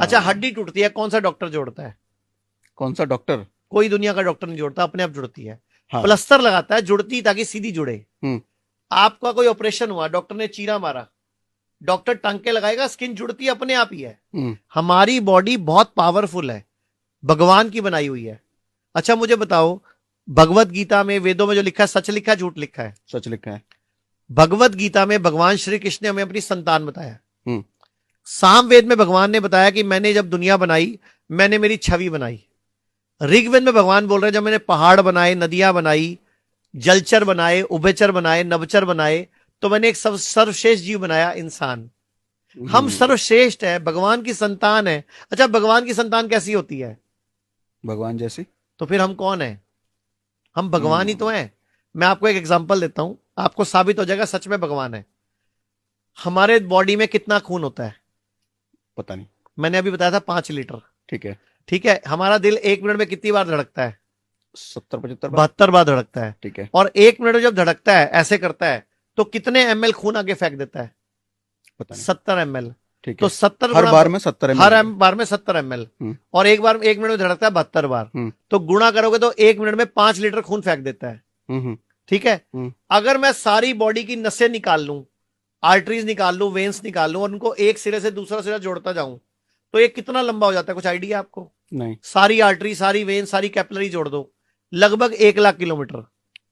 अच्छा, हड्डी टूटती है, कौन सा डॉक्टर जोड़ता है? कौन सा डॉक्टर? कोई दुनिया का डॉक्टर नहीं जोड़ता, अपने आप जुड़ती है। हाँ। प्लास्टर लगाता है जुड़ती ताकि सीधी जुड़े। हम्म। आपका कोई ऑपरेशन हुआ, डॉक्टर ने चीरा मारा, डॉक्टर टांके लगाएगा, स्किन जुड़ती अपने आप ही है। हमारी बॉडी बहुत पावरफुल है, भगवान की बनाई हुई है। अच्छा मुझे बताओ, भगवत गीता में, वेदों में जो लिखा है, सच लिखा है झूठ लिखा है? सच लिखा है। भगवत गीता में भगवान श्री कृष्ण ने हमें अपनी संतान बताया। हम्म। सामवेद में भगवान ने बताया कि मैंने जब दुनिया बनाई, मैंने मेरी छवि बनाई। ऋग्वेद में भगवान बोल रहे हैं, जब मैंने पहाड़ बनाए, नदियां बनाई, जलचर बनाए, उभयचर बनाए, नवचर बनाए, तो मैंने एक सर्वश्रेष्ठ जीव बनाया, इंसान। हम सर्वश्रेष्ठ है, भगवान की संतान है। अच्छा, भगवान की संतान कैसी होती है? भगवान जैसी। तो फिर हम कौन है? हम भगवान ही तो हैं। मैं आपको एक एग्जांपल देता हूं, आपको साबित हो जाएगा सच में भगवान है। हमारे बॉडी में कितना खून होता है? पता नहीं। मैंने अभी बताया था 5 लीटर। ठीक है। ठीक है, हमारा दिल 1 मिनट में कितनी बार धड़कता है? 70-75 बार। 72 बार धड़कता है। ठीक है। और 1 मिनट में जब धड़कता है, ऐसे करता है, तो कितने ml खून आगे फेंक देता है? पता नहीं। 70 ml। ठीक तो है। 70 हर बार में 70 ml। हर बार में 70 ml। और एक बार 1 मिनट में धड़कता है 72 बार। तो गुणा करोगे तो 1 मिनट में 5 लीटर खून फेंक देता है। ठीक है। अगर मैं सारी बॉडी की नसें निकाल लूं, आर्टरीज निकाल लूं, वेन्स निकाल लूं, और उनको एक सिरे से दूसरा सिरा जोड़ता जाऊं, तो ये कितना लंबा हो जाता है? कुछ आइडिया आपको? नहीं। सारी आर्टरी, सारी वेन, सारी कैपिलरी जोड़ दो, लगभग 1 लाख किलोमीटर।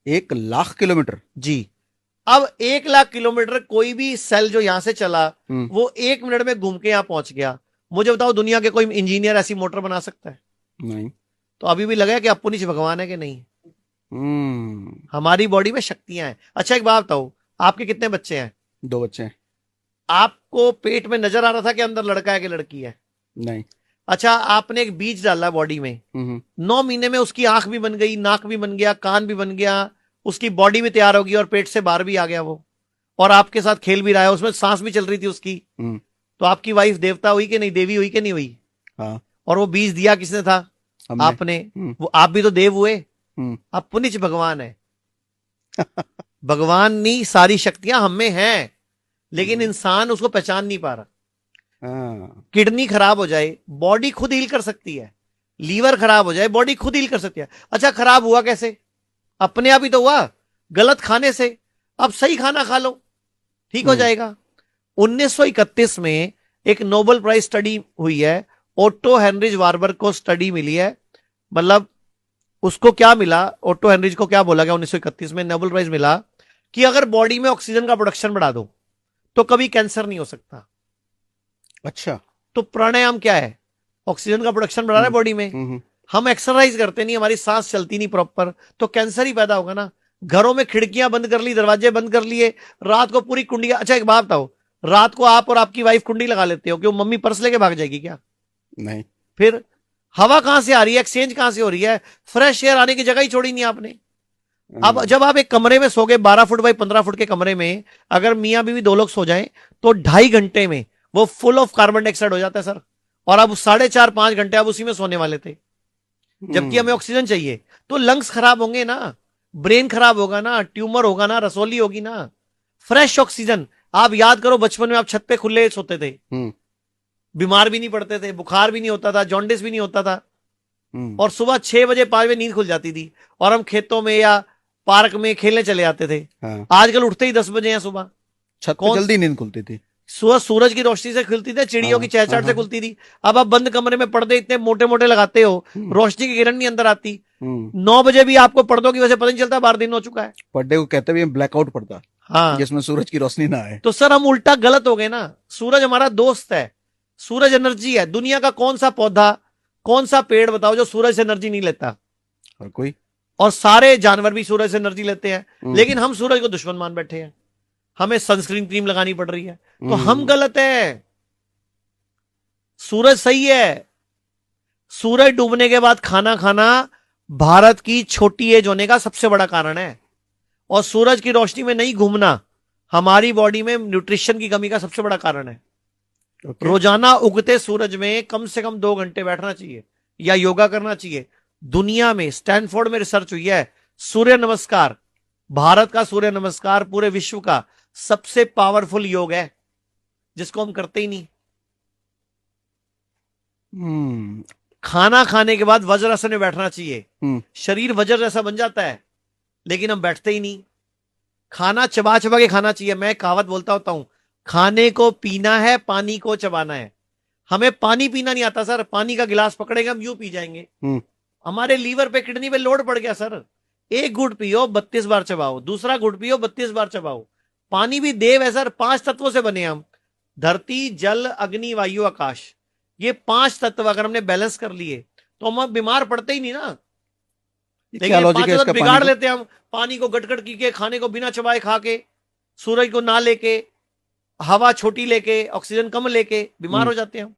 1 लाख किलोमीटर? जी। अब 1 लाख किलोमीटर कोई भी सेल जो यहां से चला, वो 1 मिनट में घूम के यहां पहुंच गया। मुझे बताओ, दुनिया के कोई इंजीनियर ऐसी मोटर बना सकता है? नहीं। तो अभी भी लगा कि अपुनिच भगवान है कि नहीं? हमारी बॉडी में शक्तियां हैं। अच्छा एक बात बताओ, आपके कितने बच्चे हैं? 2 बच्चे हैं। आपको पेट में नजर आ रहा था कि अंदर लड़का है कि लड़की है? नहीं। अच्छा, आपने एक बीज डाला बॉडी में, 9 महीने में उसकी आंख भी बन गई, नाक भी बन गया, कान भी बन गया, उसकी बॉडी भी तैयार होगी, और पेट से बाहर भी आ गया वो, और आपके साथ खेल भी रहा है, उसमें सांस भी चल रही थी उसकी। तो आपकी वाइफ देवता हुई कि नहीं, देवी हुई कि नहीं हुई? हाँ। और वो बीज दिया किसने था? आपने। वो आप भी तो देव हुए। आप पुनिच भगवान है। भगवान नहीं, सारी शक्तियां हम में हैं, लेकिन इंसान उसको पहचान नहीं पा रहा। किडनी खराब हो जाए, बॉडी खुद हील कर सकती है। लीवर खराब हो जाए, बॉडी खुद हील कर सकती है। अच्छा, खराब हुआ कैसे? अपने आप ही तो हुआ, गलत खाने से। अब सही खाना खा लो, ठीक हो जाएगा। 1931 में एक नोबेल प्राइज स्टडी हुई है, ओटो हेनरिज वार्बर को स्टडी मिली है। मतलब उसको क्या मिला, ओटो हेनरिज को क्या बोला गया 1931 में, नोबेल प्राइज मिला कि अगर बॉडी में ऑक्सीजन का प्रोडक्शन बढ़ा दो तो कभी कैंसर नहीं हो सकता। अच्छा। तो प्राणायाम क्या है? ऑक्सीजन का प्रोडक्शन बढ़ा रहा है बॉडी में। हम एक्सरसाइज करते नहीं, हमारी सांस चलती नहीं प्रॉपर, तो कैंसर ही पैदा होगा ना। घरों में खिड़कियां बंद कर ली, दरवाजे बंद कर लिए, रात को पूरी कुंडियां। अच्छा एक बात बताओ, रात को आप और आपकी वाइफ कुंडी लगा लेते हो, क्यों? मम्मी पर्स लेके भाग जाएगी क्या? नहीं। फिर हवा कहां से आ रही है, एक्सचेंज कहां से हो रही है? फ्रेश एयर आने की जगह ही छोड़ी नहीं आपने। अब जब आप एक कमरे में सो गए, 12 फुट बाई 15 फुट के कमरे में, अगर मियां बीवी 2 लोग सो जाएं, तो 2.5 घंटे में वो फुल ऑफ कार्बन डाइऑक्साइड हो जाता है सर। और अब 4.5-5 घंटे आप उसी में सोने वाले थे, जबकि हमें ऑक्सीजन चाहिए। तो लंग्स खराब होंगे ना, ब्रेन खराब होगा ना, ट्यूमर होगा ना, रसोली होगी ना। Fresh oxygen. आप याद करो, बचपन में आप छत पे खुले सोते थे, बीमार भी नहीं पड़ते थे, बुखार भी नहीं होता था, जॉन्डिस भी नहीं होता था, और सुबह 6 बजे 5 बजे नींद खुल जाती थी, और हम खेतों में या पार्क में खेलने चले जाते थे। हाँ। आजकल उठते ही 10 बजे हैं सुबह। छत पे जल्दी नींद खुलती थी, सुबह सूरज की रोशनी से खुलती थी, चिड़ियों की चहचहाट से खुलती थी। अब आप बंद कमरे में पर्दे इतने मोटे मोटे लगाते हो, रोशनी की किरण नहीं अंदर आती। 9 बजे भी आपको पर्दों की वजह से पता नहीं चलता बाहर दिन हो चुका है। पर्दे को कहते भी ब्लैकआउट पर्दा, हाँ, जिसमें सूरज की रोशनी ना आए। तो सर हम उल्टा गलत हो गए ना। सूरज हमारा दोस्त है, सूरज एनर्जी है। दुनिया का कौन सा पौधा, कौन सा पेड़ बताओ जो सूरज से एनर्जी नहीं लेता? और कोई? और सारे जानवर भी सूरज से एनर्जी लेते हैं, लेकिन हम सूरज को दुश्मन मान बैठे हैं। हमें सनस्क्रीन क्रीम लगानी पड़ रही है, तो हम गलत है, सूरज सही है। सूरज डूबने के बाद खाना खाना भारत की छोटी एज होने का सबसे बड़ा कारण है, और सूरज की रोशनी में नहीं घूमना हमारी बॉडी में न्यूट्रिशन की कमी का सबसे बड़ा कारण है। रोजाना उगते सूरज में कम से कम 2 घंटे बैठना चाहिए या योगा करना चाहिए। दुनिया में स्टैनफोर्ड में रिसर्च हुई है, सूर्य नमस्कार, भारत का सूर्य नमस्कार पूरे विश्व का सबसे पावरफुल योग है, जिसको हम करते ही नहीं। हम्म खाना खाने के बाद वज्रासन में बैठना चाहिए, हम्म शरीर वज्र जैसा बन जाता है, लेकिन हम बैठते ही नहीं। खाना चबा चबा के खाना चाहिए। मैं कहावत बोलता होता हूं, खाने को पीना है, पानी को चबाना है। हमें पानी पीना नहीं आता सर, पानी का गिलास पकड़ेंगे हम यूं पी जाएंगे। हम्म हमारे लीवर पे, किडनी पे लोड पड़ गया सर। एक घुट पियो 32 बार चबाओ, दूसरा घुट पियो 32 बार चबाओ। पानी भी देव है सर, 5 तत्वों से बने हम। धरती, जल, अग्नि, वायु, आकाश। ये 5 तत्व अगर हमने बैलेंस कर लिए तो हम अब बीमार पड़ते ही नहीं ना। ये लेकिन क्या ये लॉजिक है पांचों तत्व इसका पानी बिगाड़ को? लेते हैं हम। पानी को गटगट की के, खाने को बिना चबाए खा के, सूरज को ना लेके, हवा छोटी लेके, ऑक्सीजन कम लेके बीमार हम्म हो जाते हैं हम।